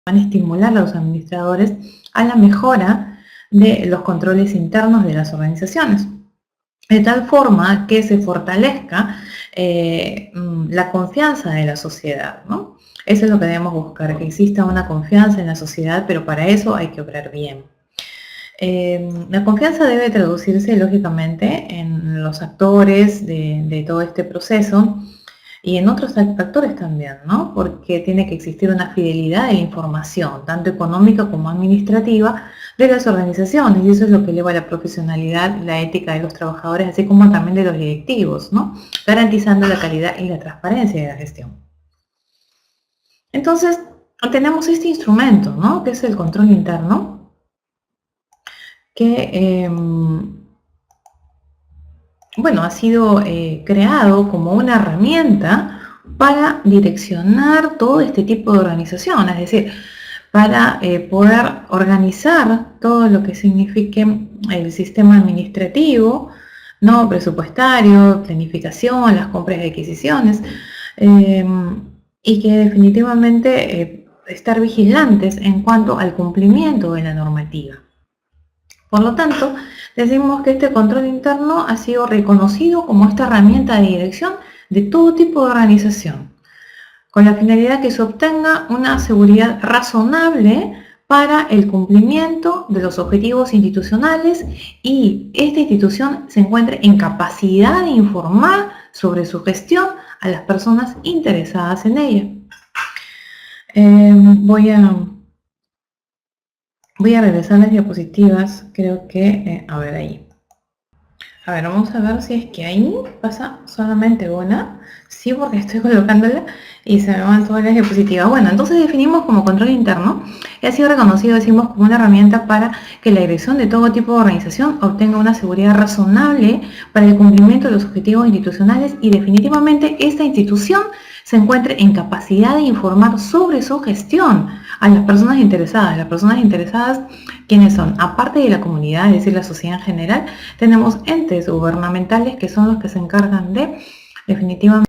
van a estimular a los administradores a la mejora de los controles internos de las organizaciones, de tal forma que se fortalezca la confianza de la sociedad, ¿no? Eso es lo que debemos buscar, que exista una confianza en la sociedad, pero para eso hay que obrar bien. La confianza debe traducirse lógicamente en los actores de todo este proceso y en otros factores también, ¿no? Porque tiene que existir una fidelidad de la información, tanto económica como administrativa, de las organizaciones, y eso es lo que eleva la profesionalidad, la ética de los trabajadores, así como también de los directivos, ¿no? Garantizando la calidad y la transparencia de la gestión. Entonces, tenemos este instrumento, ¿no? Que es el control interno, que bueno, ha sido creado como una herramienta para direccionar todo este tipo de organización, es decir, para poder organizar todo lo que signifique el sistema administrativo, ¿no? Presupuestario, planificación, las compras y adquisiciones, y que definitivamente estar vigilantes en cuanto al cumplimiento de la normativa. Por lo tanto, decimos que este control interno ha sido reconocido como esta herramienta de dirección de todo tipo de organización, con la finalidad que se obtenga una seguridad razonable para el cumplimiento de los objetivos institucionales y esta institución se encuentre en capacidad de informar sobre su gestión a las personas interesadas en ella. Voy a regresar a las diapositivas, creo que, a ver ahí. A ver, vamos a ver si es que ahí pasa solamente una. Sí, porque estoy colocándola y se me van todas las diapositivas. Bueno, entonces definimos como control interno y ha sido reconocido, decimos, como una herramienta para que la dirección de todo tipo de organización obtenga una seguridad razonable para el cumplimiento de los objetivos institucionales y definitivamente esta institución se encuentre en capacidad de informar sobre su gestión a las personas interesadas. Las personas interesadas, ¿quiénes son? Aparte de la comunidad, es decir, la sociedad en general, tenemos entes gubernamentales que son los que se encargan de definitivamente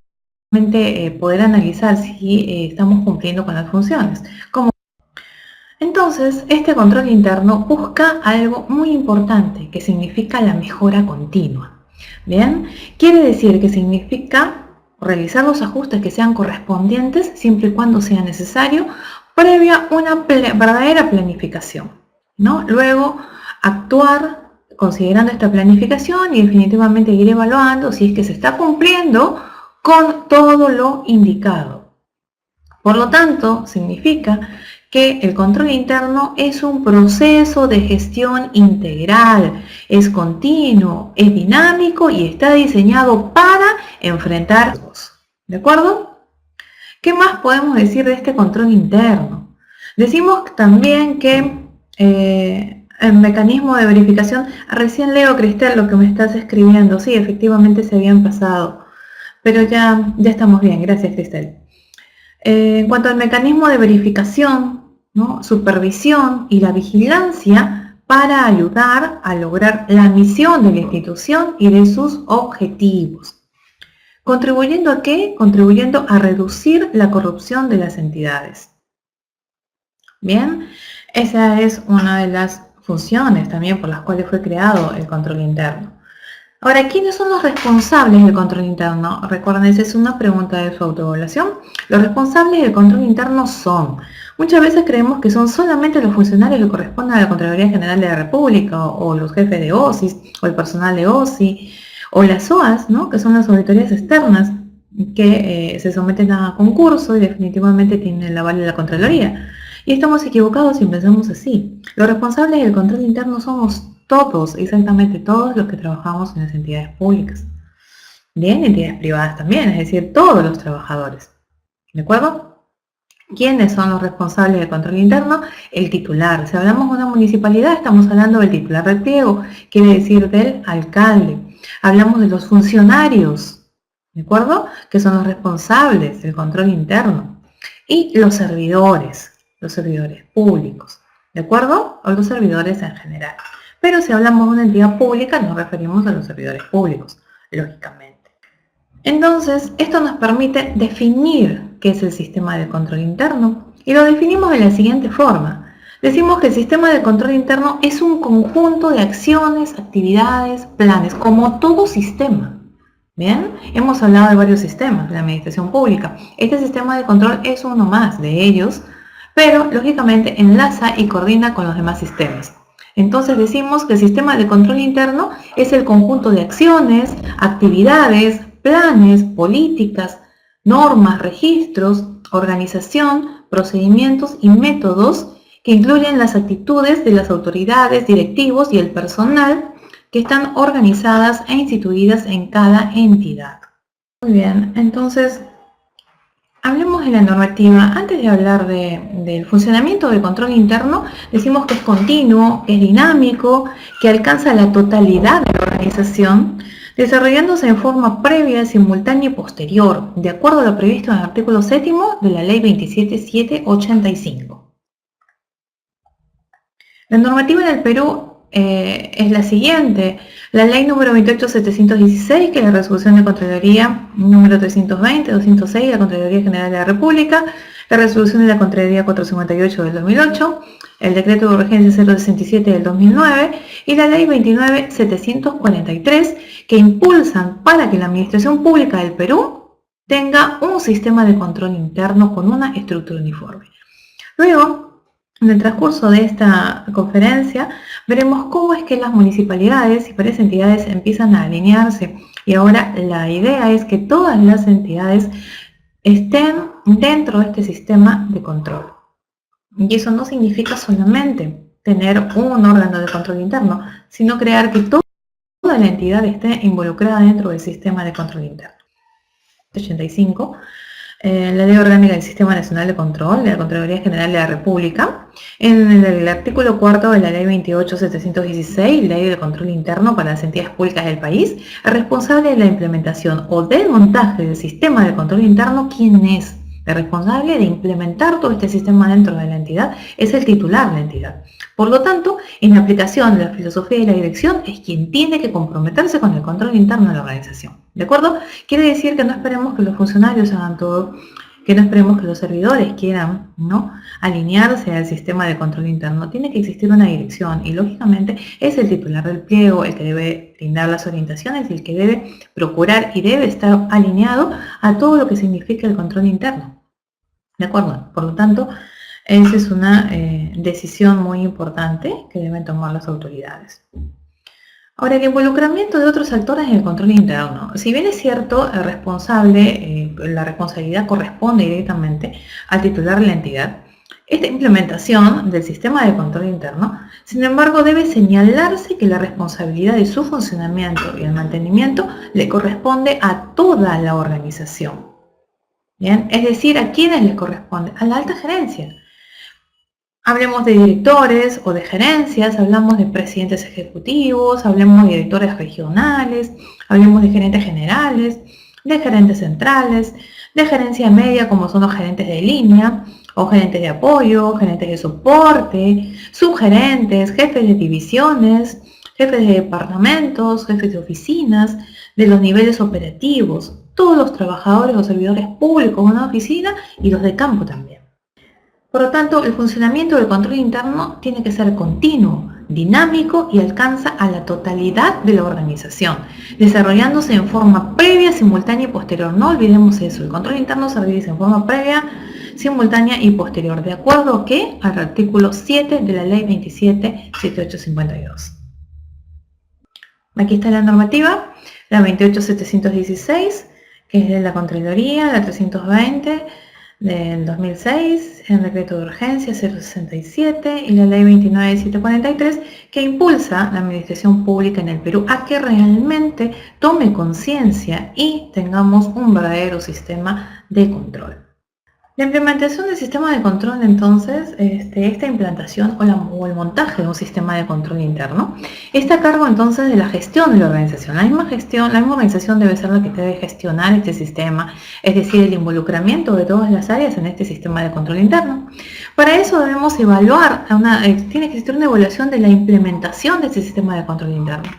poder analizar si estamos cumpliendo con las funciones. Entonces, este control interno busca algo muy importante, que significa la mejora continua. ¿Bien? Quiere decir que significa realizar los ajustes que sean correspondientes siempre y cuando sea necesario, previa una verdadera planificación, ¿no? Luego, actuar considerando esta planificación y definitivamente ir evaluando si es que se está cumpliendo con todo lo indicado. Por lo tanto, significa que el control interno es un proceso de gestión integral, es continuo, es dinámico y está diseñado para enfrentar riesgos. ¿De acuerdo? ¿Qué más podemos decir de este control interno? Decimos también que el mecanismo de verificación, recién leo, Cristel, lo que me estás escribiendo, sí, efectivamente se habían pasado, pero ya estamos bien, gracias, Cristel. En cuanto al mecanismo de verificación, ¿no? Supervisión y la vigilancia para ayudar a lograr la misión de la institución y de sus objetivos. ¿Contribuyendo a qué? Contribuyendo a reducir la corrupción de las entidades. Bien, esa es una de las funciones también por las cuales fue creado el control interno. Ahora, ¿quiénes son los responsables del control interno? Recuerden, esa es una pregunta de su autoevaluación. Los responsables del control interno son, muchas veces creemos que son solamente los funcionarios que corresponden a la Contraloría General de la República, o los jefes de OSIS, o el personal de OSI, o las OAS, ¿no? Que son las auditorías externas que se someten a concurso y definitivamente tienen el aval de la Contraloría. Y estamos equivocados si pensamos así. Los responsables del control interno somos todos, exactamente todos los que trabajamos en las entidades públicas. Bien, entidades privadas también, es decir, todos los trabajadores. ¿De acuerdo? ¿Quiénes son los responsables del control interno? El titular. Si hablamos de una municipalidad, estamos hablando del titular del pliego, quiere decir del alcalde. Hablamos de los funcionarios, ¿de acuerdo? Que son los responsables del control interno. Y los servidores públicos, ¿de acuerdo? O los servidores en general. Pero si hablamos de una entidad pública, nos referimos a los servidores públicos, lógicamente. Entonces, esto nos permite definir qué es el sistema de control interno, Y lo definimos de la siguiente forma. Decimos que el sistema de control interno es un conjunto de acciones, actividades, planes, como todo sistema. Bien, hemos hablado de varios sistemas de la administración pública. Este sistema de control es uno más de ellos, pero lógicamente enlaza y coordina con los demás sistemas. Entonces decimos que el sistema de control interno es el conjunto de acciones, actividades, planes, políticas, normas, registros, organización, procedimientos y métodos que incluyen las actitudes de las autoridades, directivos y el personal que están organizadas e instituidas en cada entidad. Muy bien, entonces hablemos de la normativa. Antes de hablar del funcionamiento del control interno, decimos que es continuo, que es dinámico, que alcanza la totalidad de la organización, desarrollándose en forma previa, simultánea y posterior, de acuerdo a lo previsto en el artículo 7 de la Ley 27.785. La normativa en el Perú es la siguiente: la ley número 28.716, que es la resolución de Contraloría número 320-206 de la Contraloría General de la República, la resolución de la Contraloría 458 del 2008, el decreto de urgencia 067 del 2009 y la ley 29.743, que impulsan para que la Administración Pública del Perú tenga un sistema de control interno con una estructura uniforme. Luego, en el transcurso de esta conferencia, veremos cómo es que las municipalidades y varias entidades empiezan a alinearse, y ahora la idea es que todas las entidades estén dentro de este sistema de control. Y eso no significa solamente tener un órgano de control interno, sino crear que toda la entidad esté involucrada dentro del sistema de control interno. 85. La Ley Orgánica del Sistema Nacional de Control de la Contraloría General de la República, en el artículo 4 de la Ley 28.716, Ley de Control Interno para las entidades públicas del país, el responsable de la implementación o del montaje del sistema de control interno, ¿quién es? El responsable de implementar todo este sistema dentro de la entidad es el titular de la entidad. Por lo tanto, en la aplicación de la filosofía y la dirección es quien tiene que comprometerse con el control interno de la organización. ¿De acuerdo? Quiere decir que no esperemos que los funcionarios hagan todo, que no esperemos que los servidores quieran, ¿no?, alinearse al sistema de control interno. Tiene que existir una dirección y, lógicamente, es el titular del pliego el que debe brindar las orientaciones y el que debe procurar y debe estar alineado a todo lo que significa el control interno. ¿De acuerdo? Por lo tanto, esa es una decisión muy importante que deben tomar las autoridades. Ahora, el involucramiento de otros actores en el control interno. Si bien es cierto, el responsable, la responsabilidad corresponde directamente al titular de la entidad, esta implementación del sistema de control interno, sin embargo, debe señalarse que la responsabilidad de su funcionamiento y el mantenimiento le corresponde a toda la organización. ¿Bien? Es decir, ¿a quiénes les corresponde? A la alta gerencia. Hablemos de directores o de gerencias, hablamos de presidentes ejecutivos, hablemos de directores regionales, hablemos de gerentes generales, de gerentes centrales, de gerencia media como son los gerentes de línea, o gerentes de apoyo, gerentes de soporte, subgerentes, jefes de divisiones, jefes de departamentos, jefes de oficinas, de los niveles operativos, todos los trabajadores o servidores públicos de una oficina y los de campo también. Por lo tanto, el funcionamiento del control interno tiene que ser continuo, dinámico y alcanza a la totalidad de la organización, desarrollándose en forma previa, simultánea y posterior. No olvidemos eso, el control interno se realiza en forma previa, simultánea y posterior, ¿de acuerdo a qué? Al artículo 7 de la Ley 27.7852. Aquí está la normativa, la 28.716, que es de la Contraloría, la 320 del 2006, el decreto de urgencia 067 y la ley 29.743, que impulsa la administración pública en el Perú a que realmente tome conciencia y tengamos un verdadero sistema de control. La implementación del sistema de control, entonces, esta implantación o el montaje de un sistema de control interno, está a cargo entonces de la gestión de la organización. La misma organización debe ser la que debe gestionar este sistema, es decir, el involucramiento de todas las áreas en este sistema de control interno. Para eso debemos evaluar, tiene que existir una evaluación de la implementación de este sistema de control interno.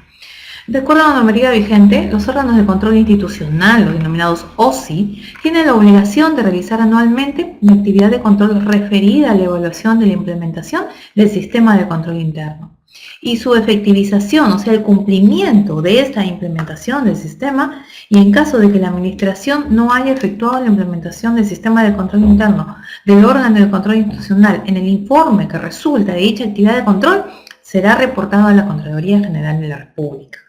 De acuerdo a la normativa vigente, los órganos de control institucional, los denominados OSI, tienen la obligación de realizar anualmente una actividad de control referida a la evaluación de la implementación del sistema de control interno. Y su efectivización, o sea, el cumplimiento de esta implementación del sistema, y en caso de que la administración no haya efectuado la implementación del sistema de control interno del órgano de control institucional en el informe que resulta de dicha actividad de control, será reportado a la Contraloría General de la República.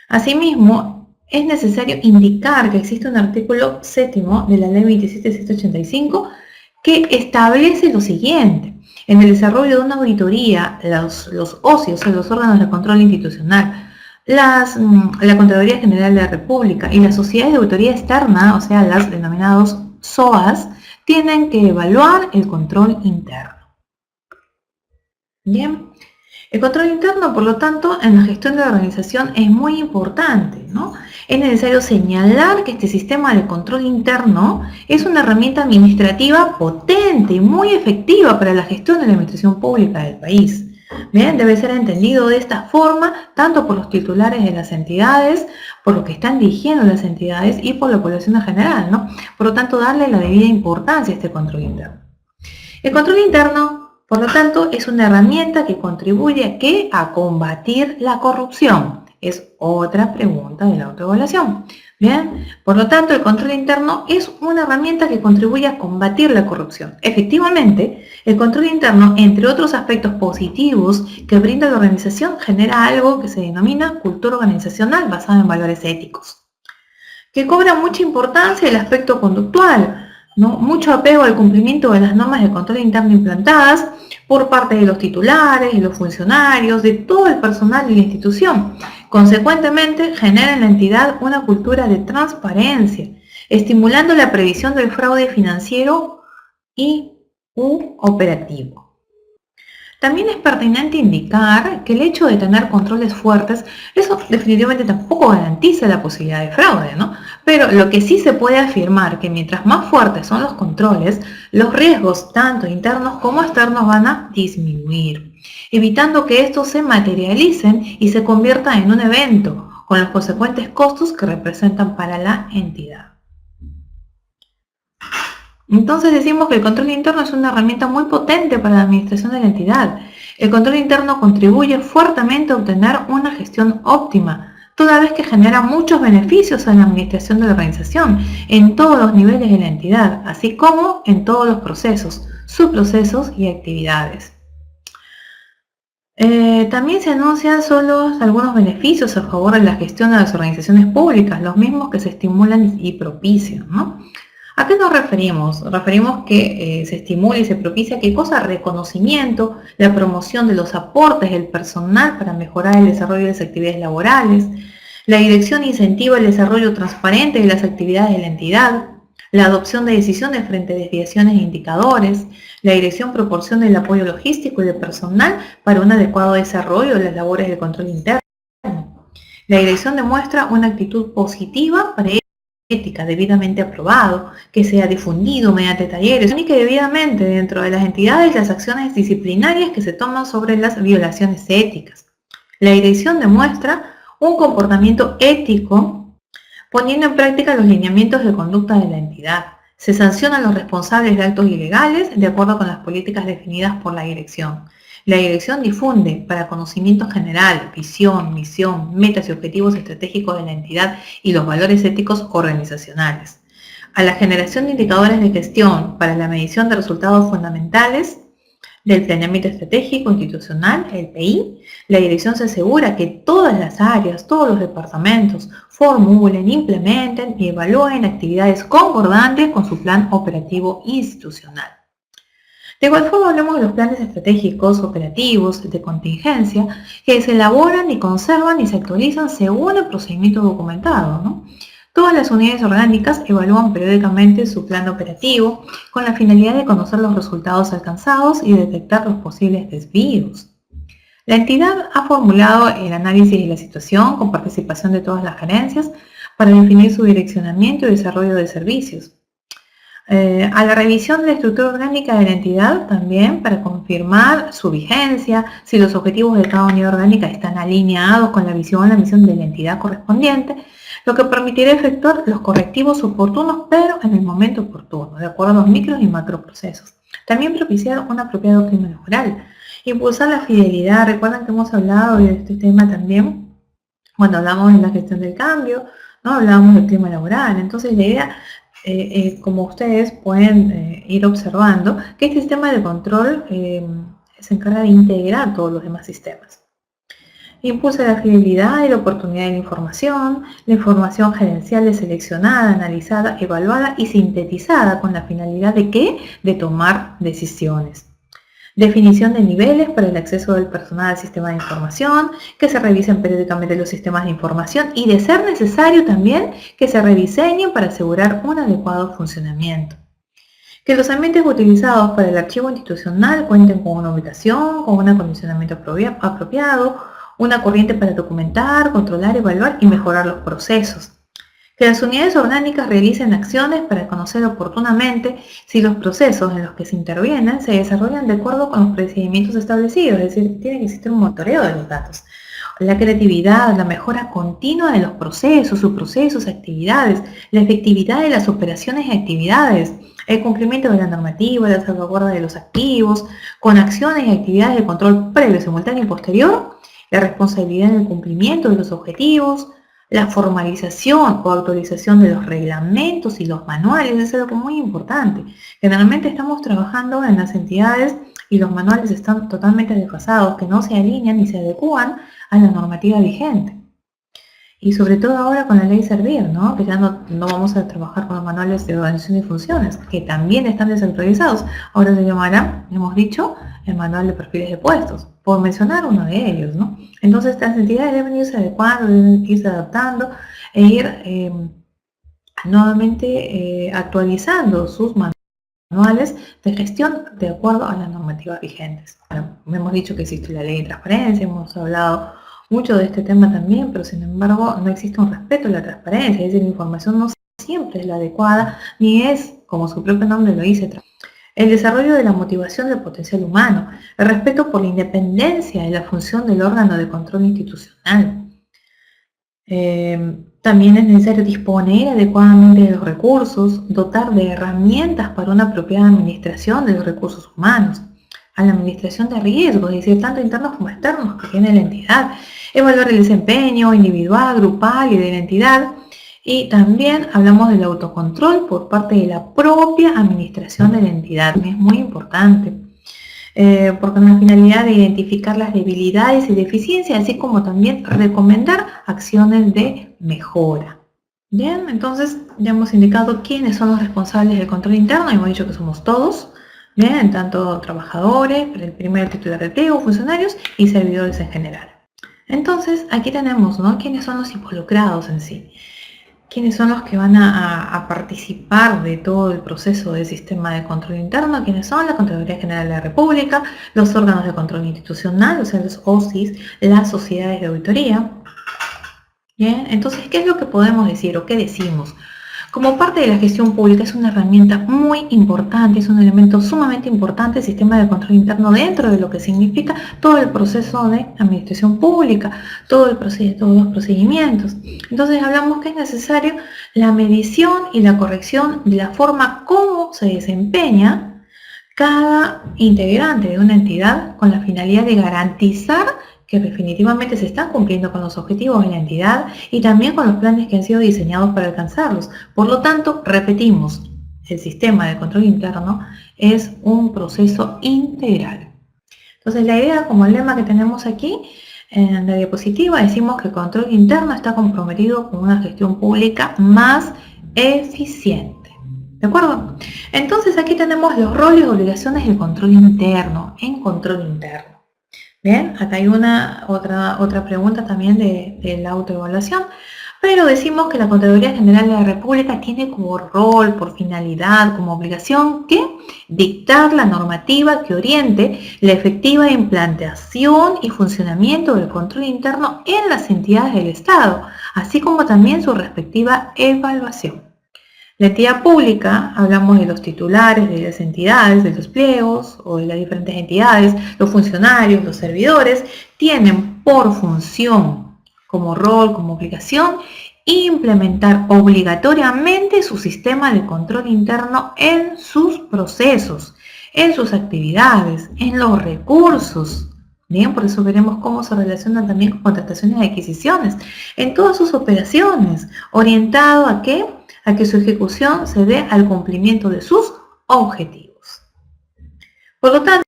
Asimismo, es necesario indicar que existe un artículo 7º de la Ley 27.785 que establece lo siguiente. En el desarrollo de una auditoría, los OSI, o sea, los órganos de control institucional, la Contraloría General de la República y las sociedades de auditoría externa, o sea, las denominados SOAS, tienen que evaluar el control interno. Bien. El control interno, por lo tanto, en la gestión de la organización es muy importante, ¿no? Es necesario señalar que este sistema de control interno es una herramienta administrativa potente y muy efectiva para la gestión de la administración pública del país. Bien, debe ser entendido de esta forma tanto por los titulares de las entidades, por los que están dirigiendo las entidades y por la población en general, ¿no? Por lo tanto, darle la debida importancia a este control interno. El control interno, por lo tanto, es una herramienta que contribuye a combatir la corrupción. Es otra pregunta de la autoevaluación. Bien, por lo tanto, el control interno es una herramienta que contribuye a combatir la corrupción. Efectivamente, el control interno, entre otros aspectos positivos que brinda la organización, genera algo que se denomina cultura organizacional basada en valores éticos, que cobra mucha importancia el aspecto conductual, ¿no? Mucho apego al cumplimiento de las normas de control interno implantadas por parte de los titulares, de los funcionarios, de todo el personal de la institución. Consecuentemente, genera en la entidad una cultura de transparencia, estimulando la previsión del fraude financiero u operativo. También es pertinente indicar que el hecho de tener controles fuertes, eso definitivamente tampoco garantiza la posibilidad de fraude, ¿no? Pero lo que sí se puede afirmar que mientras más fuertes son los controles, los riesgos tanto internos como externos van a disminuir, evitando que estos se materialicen y se conviertan en un evento, con los consecuentes costos que representan para la entidad. Entonces decimos que el control interno es una herramienta muy potente para la administración de la entidad. El control interno contribuye fuertemente a obtener una gestión óptima, toda vez que genera muchos beneficios a la administración de la organización en todos los niveles de la entidad, así como en todos los procesos, subprocesos y actividades. También se anuncian solo algunos beneficios a favor de la gestión de las organizaciones públicas, los mismos que se estimulan y propician, ¿no? ¿A qué nos referimos? Referimos que se estimula y se propicia ¿qué cosa? Reconocimiento, la promoción de los aportes del personal para mejorar el desarrollo de las actividades laborales, la dirección incentiva el desarrollo transparente de las actividades de la entidad, la adopción de decisiones frente a desviaciones e indicadores, la dirección proporciona el apoyo logístico y de personal para un adecuado desarrollo de las labores de control interno. La dirección demuestra una actitud positiva para ética debidamente aprobado, que sea difundido mediante talleres y que debidamente dentro de las entidades las acciones disciplinarias que se toman sobre las violaciones éticas. La dirección demuestra un comportamiento ético poniendo en práctica los lineamientos de conducta de la entidad. Se sancionan los responsables de actos ilegales de acuerdo con las políticas definidas por la dirección. La dirección difunde para conocimiento general, visión, misión, metas y objetivos estratégicos de la entidad y los valores éticos organizacionales. A la generación de indicadores de gestión para la medición de resultados fundamentales del planeamiento estratégico institucional, el PI, la dirección se asegura que todas las áreas, todos los departamentos formulen, implementen y evalúen actividades concordantes con su plan operativo institucional. De igual forma hablamos de los planes estratégicos, operativos, de contingencia, que se elaboran y conservan y se actualizan según el procedimiento documentado, ¿no? Todas las unidades orgánicas evalúan periódicamente su plan operativo con la finalidad de conocer los resultados alcanzados y detectar los posibles desvíos. La entidad ha formulado el análisis de la situación con participación de todas las gerencias para definir su direccionamiento y desarrollo de servicios. A la revisión de la estructura orgánica de la entidad también para confirmar su vigencia, si los objetivos de cada unidad orgánica están alineados con la misión de la entidad correspondiente, lo que permitirá efectuar los correctivos oportunos, pero en el momento oportuno, de acuerdo a los micros y macroprocesos. También propiciar un apropiado clima laboral. Impulsar la fidelidad. Recuerdan que hemos hablado de este tema también cuando hablamos de la gestión del cambio, ¿no? Hablábamos del clima laboral. Entonces la idea, como ustedes pueden ir observando, que este sistema de control se encarga de integrar todos los demás sistemas. Impulsa la fidelidad y la oportunidad de la información gerencial es seleccionada, analizada, evaluada y sintetizada con la finalidad de ¿qué? De tomar decisiones. Definición de niveles para el acceso del personal al sistema de información, que se revisen periódicamente los sistemas de información y, de ser necesario también, que se rediseñen para asegurar un adecuado funcionamiento. Que los ambientes utilizados para el archivo institucional cuenten con una ubicación, con un acondicionamiento apropiado, una corriente para documentar, controlar, evaluar y mejorar los procesos. Que las unidades orgánicas realicen acciones para conocer oportunamente si los procesos en los que se intervienen se desarrollan de acuerdo con los procedimientos establecidos, es decir, tiene que existir un monitoreo de los datos. La creatividad, la mejora continua de los procesos, subprocesos, actividades, la efectividad de las operaciones y actividades, el cumplimiento de la normativa, la salvaguarda de los activos, con acciones y actividades de control previo, simultáneo y posterior, la responsabilidad en el cumplimiento de los objetivos, la formalización o actualización de los reglamentos y los manuales es algo muy importante. Generalmente estamos trabajando en las entidades y los manuales están totalmente desfasados, que no se alinean ni se adecúan a la normativa vigente. Y sobre todo ahora con la ley Servir, ¿no? Que ya no vamos a trabajar con los manuales de organización y funciones, que también están desactualizados. Ahora se llamará, hemos dicho, el manual de perfiles de puestos, por mencionar uno de ellos, ¿no? Entonces estas entidades deben irse adecuando, deben irse adaptando e ir nuevamente actualizando sus manuales de gestión de acuerdo a las normativas vigentes. Bueno, hemos dicho que existe la ley de transparencia, hemos hablado mucho de este tema también, pero sin embargo no existe un respeto a la transparencia, es decir, la información no siempre es la adecuada, ni es, como su propio nombre lo dice, el desarrollo de la motivación del potencial humano, el respeto por la independencia y la función del órgano de control institucional. También es necesario disponer adecuadamente de los recursos, dotar de herramientas para una apropiada administración de los recursos humanos, a la administración de riesgos, es decir, tanto internos como externos que tiene la entidad, evaluar el desempeño individual, grupal y de la entidad, y también hablamos del autocontrol por parte de la propia administración de la entidad, que es muy importante, porque con la finalidad de identificar las debilidades y deficiencias, así como también recomendar acciones de mejora. Bien, entonces ya hemos indicado quiénes son los responsables del control interno, hemos dicho que somos todos, bien, tanto trabajadores, el primer titular de pliego, funcionarios y servidores en general. Entonces aquí tenemos, ¿no?, quiénes son los involucrados en sí. ¿Quiénes son los que van a participar de todo el proceso del sistema de control interno? ¿Quiénes son? La Contraloría General de la República, los órganos de control institucional, o sea, los OSIs, las sociedades de auditoría. Bien, entonces, ¿qué es lo que podemos decir o qué decimos? Como parte de la gestión pública es una herramienta muy importante, es un elemento sumamente importante el sistema de control interno dentro de lo que significa todo el proceso de administración pública, todos los procedimientos. Entonces hablamos que es necesario la medición y la corrección de la forma como se desempeña cada integrante de una entidad con la finalidad de garantizar que definitivamente se están cumpliendo con los objetivos de la entidad y también con los planes que han sido diseñados para alcanzarlos. Por lo tanto, repetimos, el sistema de control interno es un proceso integral. Entonces, la idea, como el lema que tenemos aquí en la diapositiva, decimos que el control interno está comprometido con una gestión pública más eficiente. ¿De acuerdo? Entonces, aquí tenemos los roles y obligaciones del control interno, en control interno. Bien, acá hay otra pregunta también de la autoevaluación, pero decimos que la Contraloría General de la República tiene como rol, por finalidad, como obligación, que dictar la normativa que oriente la efectiva implantación y funcionamiento del control interno en las entidades del Estado, así como también su respectiva evaluación. La entidad pública, hablamos de los titulares, de las entidades, de los pliegos o de las diferentes entidades, los funcionarios, los servidores, tienen por función, como rol, como obligación, implementar obligatoriamente su sistema de control interno en sus procesos, en sus actividades, en los recursos. Bien, por eso veremos cómo se relaciona también con contrataciones y adquisiciones, en todas sus operaciones, orientado ¿a qué? A que su ejecución se dé al cumplimiento de sus objetivos. Por lo tanto,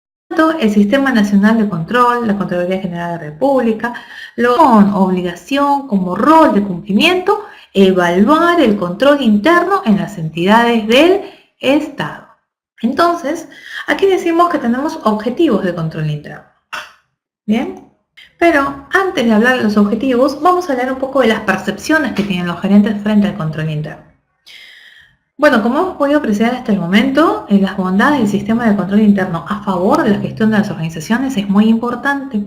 el Sistema Nacional de Control, la Contraloría General de la República, con obligación como rol de cumplimiento, evaluar el control interno en las entidades del Estado. Entonces, aquí decimos que tenemos objetivos de control interno. Bien, pero antes de hablar de los objetivos, vamos a hablar un poco de las percepciones que tienen los gerentes frente al control interno. Bueno, como hemos podido apreciar hasta el momento, las bondades del sistema de control interno a favor de la gestión de las organizaciones es muy importante,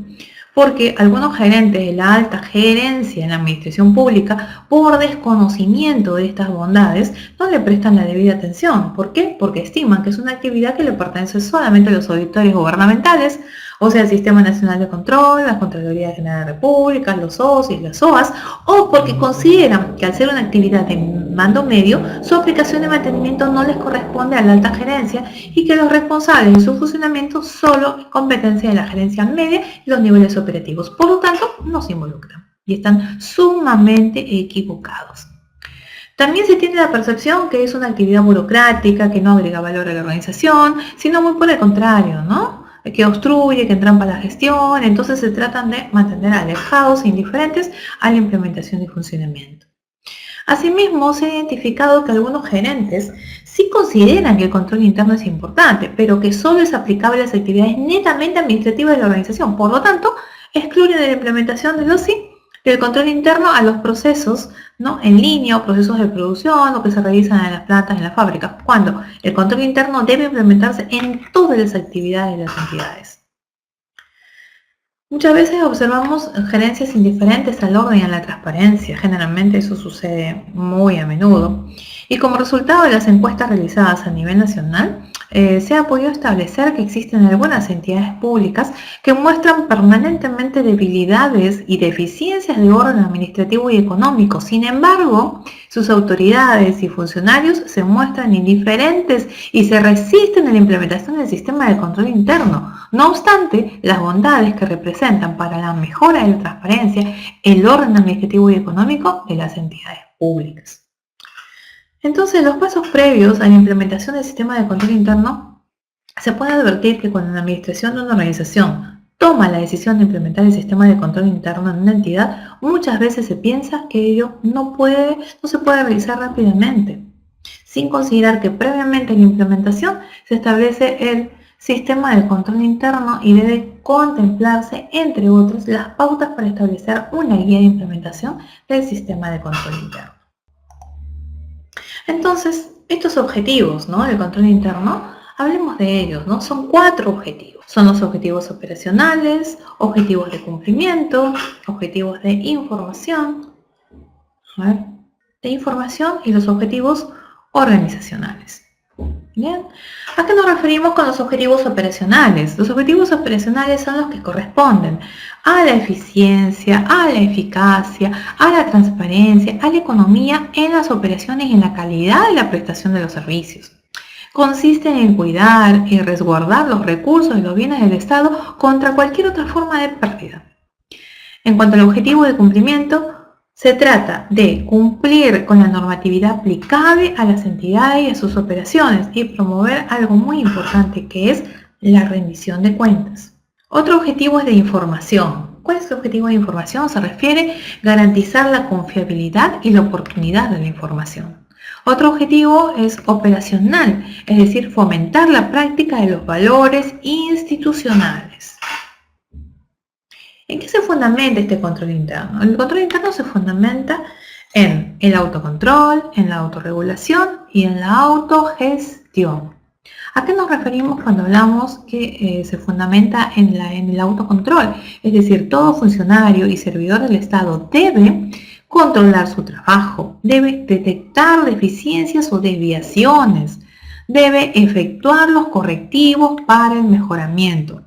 porque algunos gerentes de la alta gerencia en la administración pública, por desconocimiento de estas bondades, no le prestan la debida atención. ¿Por qué? Porque estiman que es una actividad que le pertenece solamente a los auditores gubernamentales, o sea, el Sistema Nacional de Control, la Contraloría General de la República, los OSIs, las OAS, o porque consideran que al ser una actividad de mando medio, su aplicación de mantenimiento no les corresponde a la alta gerencia y que los responsables de su funcionamiento solo es competencia de la gerencia media y los niveles operativos. Por lo tanto, no se involucran y están sumamente equivocados. También se tiene la percepción que es una actividad burocrática, que no agrega valor a la organización, sino muy por el contrario, ¿no? Que obstruye, que entrampa la gestión, entonces se tratan de mantener alejados e indiferentes a la implementación y funcionamiento. Asimismo, se ha identificado que algunos gerentes sí consideran que el control interno es importante, pero que solo es aplicable a las actividades netamente administrativas de la organización. Por lo tanto, excluyen de la implementación del OSI del control interno a los procesos, ¿no?, en línea o procesos de producción o que se realizan en las plantas, en las fábricas, cuando el control interno debe implementarse en todas las actividades de las entidades. Muchas veces observamos gerencias indiferentes al orden y a la transparencia. Generalmente eso sucede muy a menudo. Y como resultado de las encuestas realizadas a nivel nacional, se ha podido establecer que existen algunas entidades públicas que muestran permanentemente debilidades y deficiencias de orden administrativo y económico. Sin embargo, sus autoridades y funcionarios se muestran indiferentes y se resisten a la implementación del sistema de control interno. No obstante, las bondades que representan para la mejora de la transparencia, el orden administrativo y económico de las entidades públicas. Entonces, los pasos previos a la implementación del sistema de control interno, se puede advertir que cuando la administración de una organización toma la decisión de implementar el sistema de control interno en una entidad, muchas veces se piensa que ello no se puede realizar rápidamente, sin considerar que previamente a la implementación se establece el sistema de control interno y debe contemplarse, entre otras, las pautas para establecer una guía de implementación del sistema de control interno. Entonces, estos objetivos, ¿no?, del control interno, hablemos de ellos, ¿no? Son 4 objetivos. Son los objetivos operacionales, objetivos de cumplimiento, objetivos de información, y los objetivos organizacionales. Bien, ¿a qué nos referimos con los objetivos operacionales? Los objetivos operacionales son los que corresponden a la eficiencia, a la eficacia, a la transparencia, a la economía en las operaciones y en la calidad de la prestación de los servicios. Consisten en cuidar y resguardar los recursos y los bienes del Estado contra cualquier otra forma de pérdida. En cuanto al objetivo de cumplimiento, se trata de cumplir con la normatividad aplicable a las entidades y a sus operaciones y promover algo muy importante, que es la rendición de cuentas. Otro objetivo es de información. ¿Cuál es el objetivo de información? Se refiere a garantizar la confiabilidad y la oportunidad de la información. Otro objetivo es operacional, es decir, fomentar la práctica de los valores institucionales. ¿En qué se fundamenta este control interno? El control interno se fundamenta en el autocontrol, en la autorregulación y en la autogestión. ¿A qué nos referimos cuando hablamos que se fundamenta en el autocontrol? Es decir, todo funcionario y servidor del Estado debe controlar su trabajo, debe detectar deficiencias o desviaciones, debe efectuar los correctivos para el mejoramiento.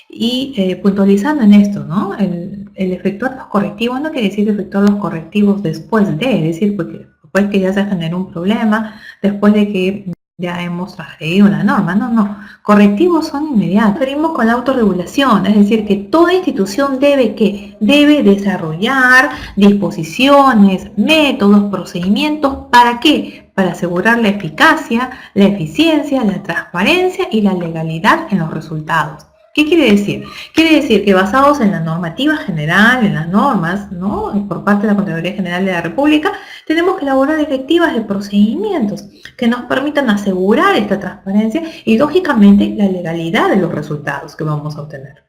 Y puntualizando en esto, ¿no? El efectuar los correctivos no quiere decir efectuar los correctivos después de, es decir, porque después que ya se generó un problema, después de que ya hemos transgredido la norma, no. Correctivos son inmediatos. Referimos con la autorregulación, es decir, que toda institución debe desarrollar disposiciones, métodos, procedimientos, ¿para qué? Para asegurar la eficacia, la eficiencia, la transparencia y la legalidad en los resultados. ¿Qué quiere decir? Quiere decir que basados en la normativa general, en las normas, ¿no? Por parte de la Contraloría General de la República, tenemos que elaborar directivas de procedimientos que nos permitan asegurar esta transparencia y, lógicamente, la legalidad de los resultados que vamos a obtener.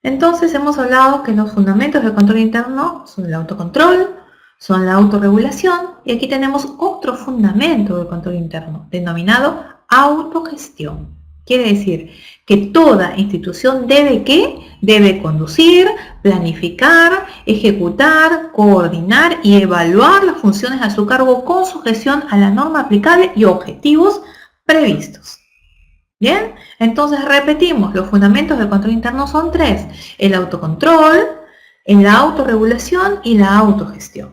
Entonces, hemos hablado que los fundamentos del control interno son el autocontrol, son la autorregulación, y aquí tenemos otro fundamento del control interno, denominado autogestión. Quiere decir que toda institución debe conducir, planificar, ejecutar, coordinar y evaluar las funciones a su cargo con sujeción a la norma aplicable y objetivos previstos. ¿Bien? Entonces repetimos, los fundamentos del control interno son tres: el autocontrol, la autorregulación y la autogestión.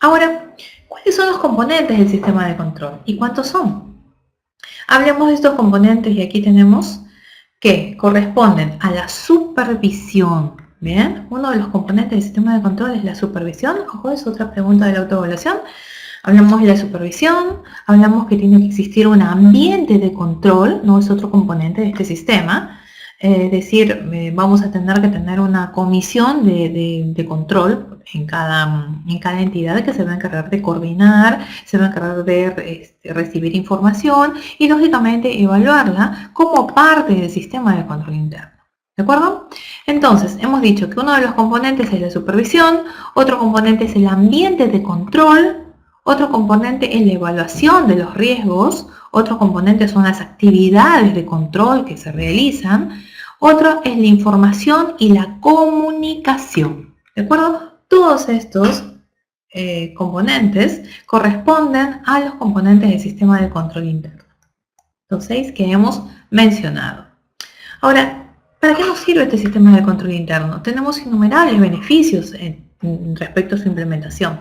Ahora, ¿cuáles son los componentes del sistema de control y cuántos son? Hablemos de estos componentes y aquí tenemos que corresponden a la supervisión. Bien, uno de los componentes del sistema de control es la supervisión. Ojo, es otra pregunta de la autoevaluación. Hablamos de la supervisión, hablamos que tiene que existir un ambiente de control, no es otro componente de este sistema. Es decir, vamos a tener que tener una comisión de control en cada entidad que se va a encargar de coordinar, se va a encargar de recibir información y, lógicamente, evaluarla como parte del sistema de control interno. ¿De acuerdo? Entonces, hemos dicho que uno de los componentes es la supervisión, otro componente es el ambiente de control, otro componente es la evaluación de los riesgos, otro componente son las actividades de control que se realizan, otro es la información y la comunicación. ¿De acuerdo? Todos estos componentes corresponden a los componentes del sistema de control interno. Los 6 que hemos mencionado. Ahora, ¿para qué nos sirve este sistema de control interno? Tenemos innumerables beneficios respecto a su implementación.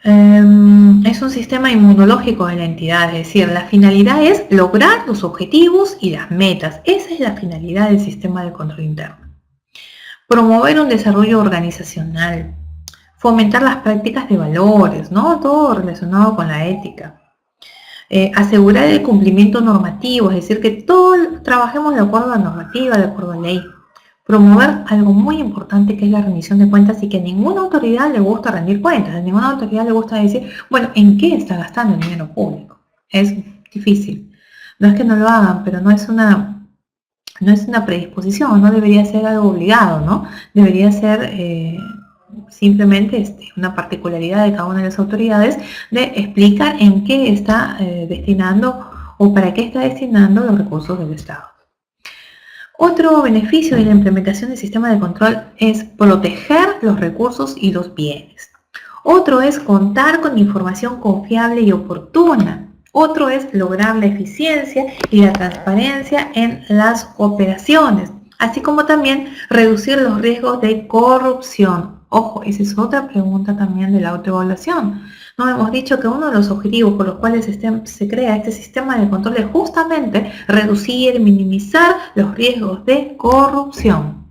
Es un sistema inmunológico de la entidad, es decir, la finalidad es lograr los objetivos y las metas. Esa es la finalidad del sistema de control interno. Promover un desarrollo organizacional, fomentar las prácticas de valores, ¿no? Todo relacionado con la ética. Asegurar el cumplimiento normativo, es decir, que todos trabajemos de acuerdo a la normativa, de acuerdo a la ley. Promover algo muy importante que es la rendición de cuentas y que a ninguna autoridad le gusta rendir cuentas, a ninguna autoridad le gusta decir, bueno, ¿en qué está gastando el dinero público? Es difícil. No es que no lo hagan, pero no es una predisposición, no debería ser algo obligado, ¿no? Debería ser simplemente una particularidad de cada una de las autoridades de explicar en qué está destinando o para qué está destinando los recursos del Estado. Otro beneficio de la implementación del sistema de control es proteger los recursos y los bienes. Otro es contar con información confiable y oportuna. Otro es lograr la eficiencia y la transparencia en las operaciones, así como también reducir los riesgos de corrupción. Ojo, esa es otra pregunta también de la autoevaluación. No hemos dicho que uno de los objetivos por los cuales se crea este sistema de control es justamente reducir, minimizar los riesgos de corrupción.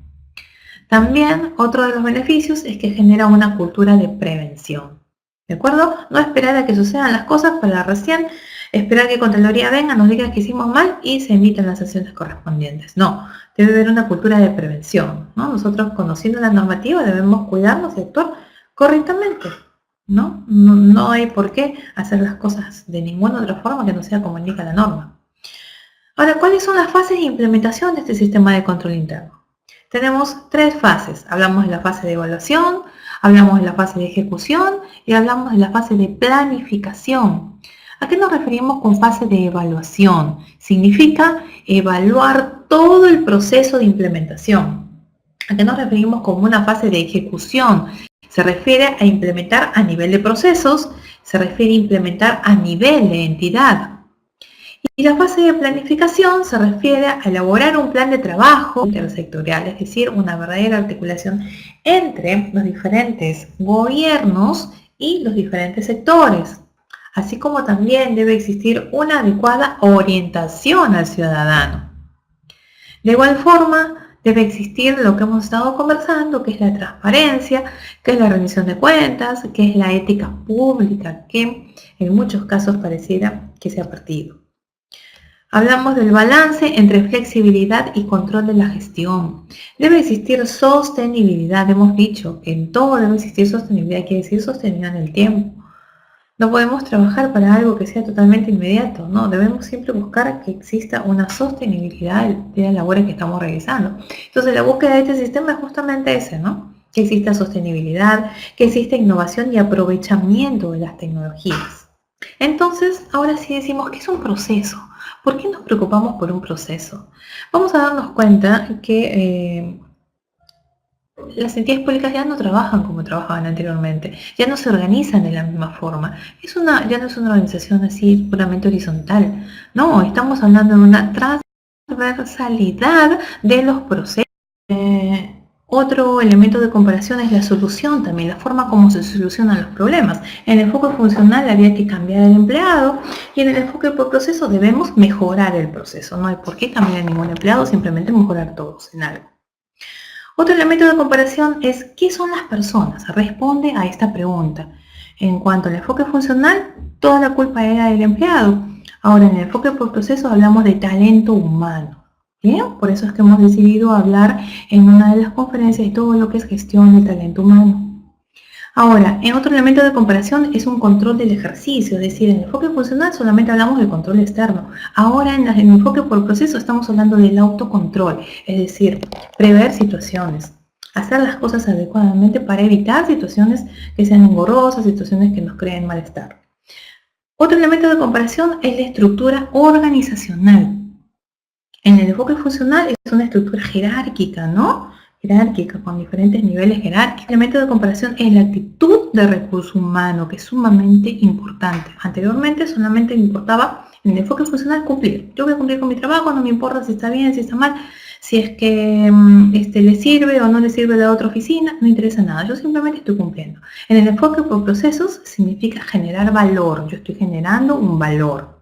También otro de los beneficios es que genera una cultura de prevención. ¿De acuerdo? No esperar a que sucedan las cosas para recién esperar que Contraloría venga, nos diga que hicimos mal y se emiten las sanciones correspondientes. No, debe haber una cultura de prevención, ¿no? Nosotros, conociendo la normativa, debemos cuidarnos y actuar correctamente, ¿no? No hay por qué hacer las cosas de ninguna otra forma que no sea como indica la norma. Ahora, ¿cuáles son las fases de implementación de este sistema de control interno? Tenemos 3 fases. Hablamos de la fase de evaluación, hablamos de la fase de ejecución y hablamos de la fase de planificación. ¿A qué nos referimos con fase de evaluación? Significa evaluar todo el proceso de implementación. ¿A qué nos referimos como una fase de ejecución? Se refiere a implementar a nivel de procesos, se refiere a implementar a nivel de entidad. Y la fase de planificación se refiere a elaborar un plan de trabajo intersectorial, es decir, una verdadera articulación entre los diferentes gobiernos y los diferentes sectores, así como también debe existir una adecuada orientación al ciudadano. De igual forma, debe existir lo que hemos estado conversando, que es la transparencia, que es la rendición de cuentas, que es la ética pública, que en muchos casos pareciera que se ha perdido. Hablamos del balance entre flexibilidad y control de la gestión. Debe existir sostenibilidad, hemos dicho que en todo debe existir sostenibilidad, quiere decir sostenibilidad en el tiempo. No podemos trabajar para algo que sea totalmente inmediato, ¿no? Debemos siempre buscar que exista una sostenibilidad de las labores que estamos realizando. Entonces la búsqueda de este sistema es justamente ese, ¿no? Que exista sostenibilidad, que exista innovación y aprovechamiento de las tecnologías. Entonces, ahora sí decimos que es un proceso. ¿Por qué nos preocupamos por un proceso? Vamos a darnos cuenta que las entidades públicas ya no trabajan como trabajaban anteriormente, ya no se organizan de la misma forma. Ya no es una organización así puramente horizontal. No, estamos hablando de una transversalidad de los procesos. Otro elemento de comparación es la solución también, la forma como se solucionan los problemas. En el enfoque funcional había que cambiar el empleado y en el enfoque por proceso debemos mejorar el proceso. No hay por qué cambiar a ningún empleado, simplemente mejorar todos en algo. Otro elemento de comparación es ¿qué son las personas? Responde a esta pregunta. En cuanto al enfoque funcional, toda la culpa era del empleado. Ahora en el enfoque por proceso hablamos de talento humano. Bien, por eso es que hemos decidido hablar en una de las conferencias de todo lo que es gestión del talento humano. Ahora, en otro elemento de comparación es un control del ejercicio, es decir, en el enfoque funcional solamente hablamos del control externo. Ahora en el enfoque por proceso estamos hablando del autocontrol, es decir, prever situaciones, hacer las cosas adecuadamente para evitar situaciones que sean engorrosas, situaciones que nos creen malestar. Otro elemento de comparación es la estructura organizacional. En el enfoque funcional es una estructura jerárquica, ¿no? Jerárquica, con diferentes niveles jerárquicos. El elemento de comparación es la actitud de recurso humano, que es sumamente importante. Anteriormente solamente me importaba en el enfoque funcional cumplir. Yo voy a cumplir con mi trabajo, no me importa si está bien, si está mal, si es que le sirve o no le sirve a la otra oficina, no interesa nada, yo simplemente estoy cumpliendo. En el enfoque por procesos significa generar valor, yo estoy generando un valor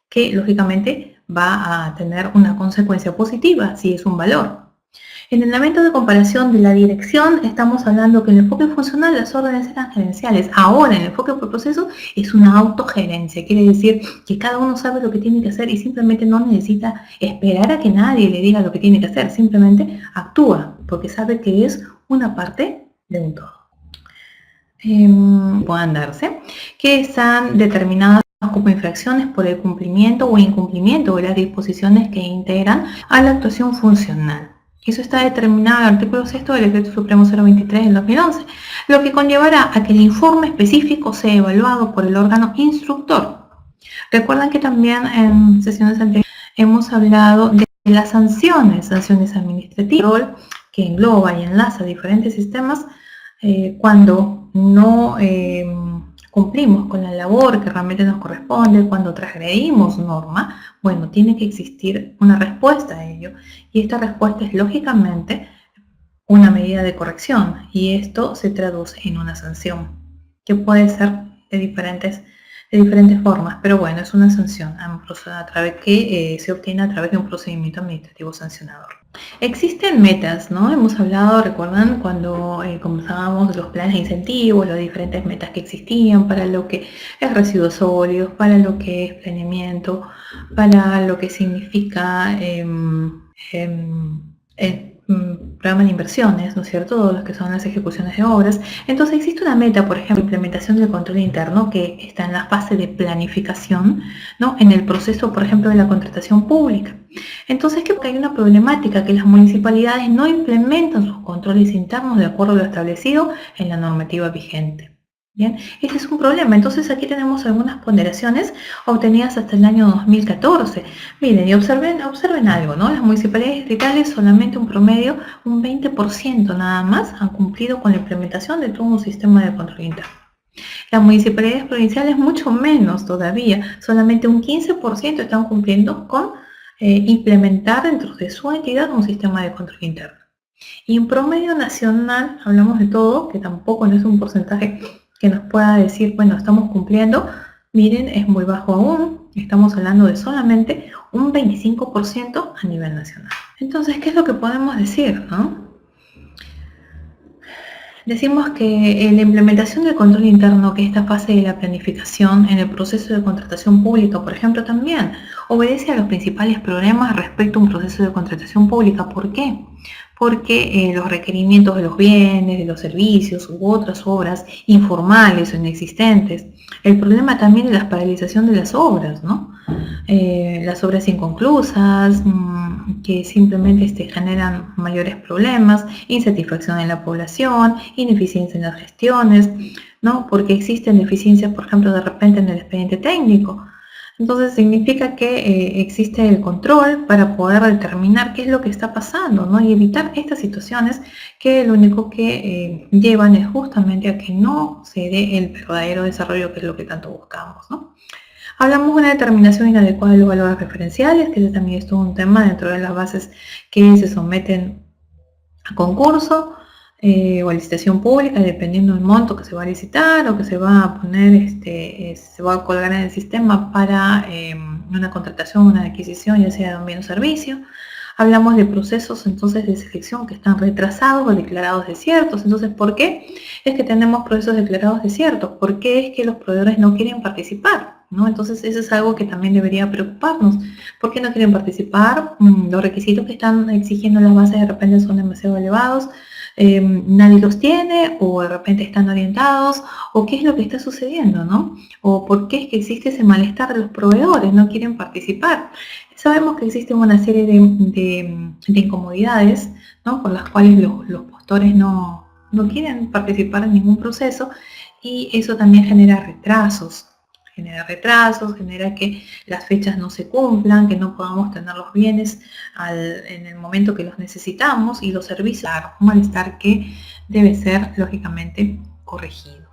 que lógicamente va a tener una consecuencia positiva si es un valor. En el elemento de comparación de la dirección estamos hablando que en el enfoque funcional las órdenes eran gerenciales. Ahora en el enfoque por proceso es una autogerencia, quiere decir que cada uno sabe lo que tiene que hacer y simplemente no necesita esperar a que nadie le diga lo que tiene que hacer, simplemente actúa porque sabe que es una parte de un todo. Puedan darse, que están determinadas como infracciones por el cumplimiento o incumplimiento de las disposiciones que integran a la actuación funcional. Eso está determinado en el artículo 6 del Decreto Supremo 023 del 2011, lo que conllevará a que el informe específico sea evaluado por el órgano instructor. Recuerdan que también en sesiones anteriores hemos hablado de las sanciones administrativas, que engloba y enlaza diferentes sistemas cuando no cumplimos con la labor que realmente nos corresponde, cuando transgredimos norma, bueno, tiene que existir una respuesta a ello. Y esta respuesta es lógicamente una medida de corrección y esto se traduce en una sanción, que puede ser de diferentes formas, pero bueno, es una sanción que se obtiene a través de un procedimiento administrativo sancionador. Existen metas, ¿no? Hemos hablado, recuerdan, cuando conversábamos de los planes de incentivos, las diferentes metas que existían para lo que es residuos sólidos, para lo que es planeamiento, para lo que significa programa de inversiones, ¿no es cierto? Todos los que son las ejecuciones de obras. Entonces existe una meta, por ejemplo, implementación del control interno que está en la fase de planificación, ¿no? En el proceso, por ejemplo, de la contratación pública. Entonces, ¿qué? Porque hay una problemática que las municipalidades no implementan sus controles internos de acuerdo a lo establecido en la normativa vigente. Bien, este es un problema. Entonces aquí tenemos algunas ponderaciones obtenidas hasta el año 2014. Miren, y observen algo, ¿no? Las municipalidades distritales solamente un promedio, un 20% nada más, han cumplido con la implementación de todo un sistema de control interno. Las municipalidades provinciales mucho menos todavía, solamente un 15% están cumpliendo con implementar dentro de su entidad un sistema de control interno. Y en promedio nacional, hablamos de todo, que tampoco no es un porcentaje que nos pueda decir, bueno, estamos cumpliendo, miren, es muy bajo aún, estamos hablando de solamente un 25% a nivel nacional. Entonces, ¿qué es lo que podemos decir, no? Decimos que la implementación del control interno, que esta fase de la planificación en el proceso de contratación pública, por ejemplo, también obedece a los principales problemas respecto a un proceso de contratación pública. ¿Por qué? Porque los requerimientos de los bienes, de los servicios u otras obras informales o inexistentes, el problema también de la paralización de las obras, ¿no? Las obras inconclusas, que simplemente generan mayores problemas, insatisfacción en la población, ineficiencia en las gestiones, ¿no? Porque existen deficiencias, por ejemplo, de repente en el expediente técnico. Entonces significa que existe el control para poder determinar qué es lo que está pasando, ¿no? Y evitar estas situaciones que lo único que llevan es justamente a que no se dé el verdadero desarrollo, que es lo que tanto buscamos, ¿no? Hablamos de una determinación inadecuada de los valores referenciales, que también es todo un tema dentro de las bases que se someten a concurso o a licitación pública, dependiendo del monto que se va a licitar o que se va a poner, se va a colgar en el sistema para una contratación, una adquisición, ya sea de un bien o servicio. Hablamos de procesos entonces de selección que están retrasados o declarados desiertos. Entonces, ¿por qué es que tenemos procesos declarados desiertos? ¿Por qué es que los proveedores no quieren participar, ¿no? Entonces, eso es algo que también debería preocuparnos. ¿Por qué no quieren participar? Los requisitos que están exigiendo las bases de repente son demasiado elevados. Nadie los tiene, o de repente están orientados, o qué es lo que está sucediendo, ¿no? O por qué es que existe ese malestar de los proveedores, no quieren participar. Sabemos que existe una serie de incomodidades, ¿no? Por las cuales los postores no quieren participar en ningún proceso, y eso también genera retrasos, genera que las fechas no se cumplan, que no podamos tener los bienes en el momento que los necesitamos, y los servicios, un malestar que debe ser lógicamente corregido.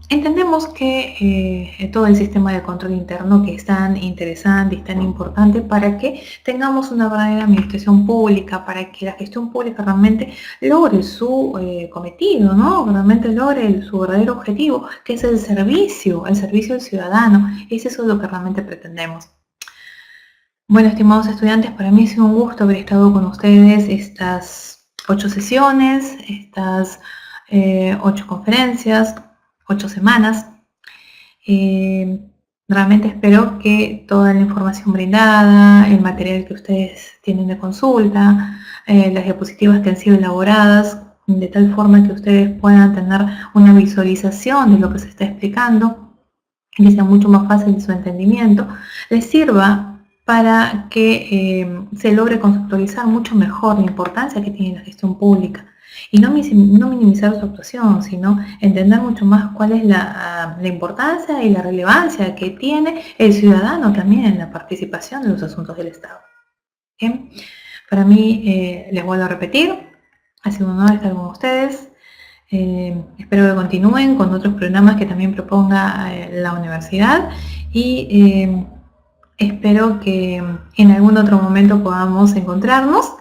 Entendemos que todo el sistema de control interno, que es tan interesante y tan importante para que tengamos una verdadera administración pública, para que la gestión pública realmente logre su cometido, ¿no? Realmente logre su verdadero objetivo, que es el servicio al ciudadano. Es eso lo que realmente pretendemos. Bueno, estimados estudiantes, para mí ha sido un gusto haber estado con ustedes estas 8 sesiones, estas 8 conferencias, 8 semanas. Realmente espero que toda la información brindada, el material que ustedes tienen de consulta, las diapositivas que han sido elaboradas, de tal forma que ustedes puedan tener una visualización de lo que se está explicando, que sea mucho más fácil su entendimiento, les sirva para que se logre conceptualizar mucho mejor la importancia que tiene la gestión pública. Y no minimizar su actuación, sino entender mucho más cuál es la importancia y la relevancia que tiene el ciudadano también en la participación de los asuntos del Estado. ¿Bien? Para mí, les vuelvo a repetir, ha sido un honor estar con ustedes. Espero que continúen con otros programas que también proponga la universidad, y espero que en algún otro momento podamos encontrarnos.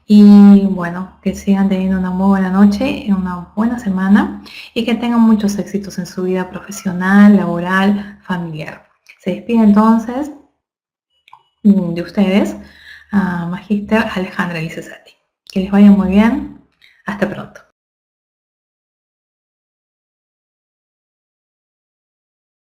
Y bueno, que sigan teniendo una muy buena noche, una buena semana, y que tengan muchos éxitos en su vida profesional, laboral, familiar. Se despide entonces de ustedes a Magíster Alejandra Licesati. Que les vaya muy bien. Hasta pronto.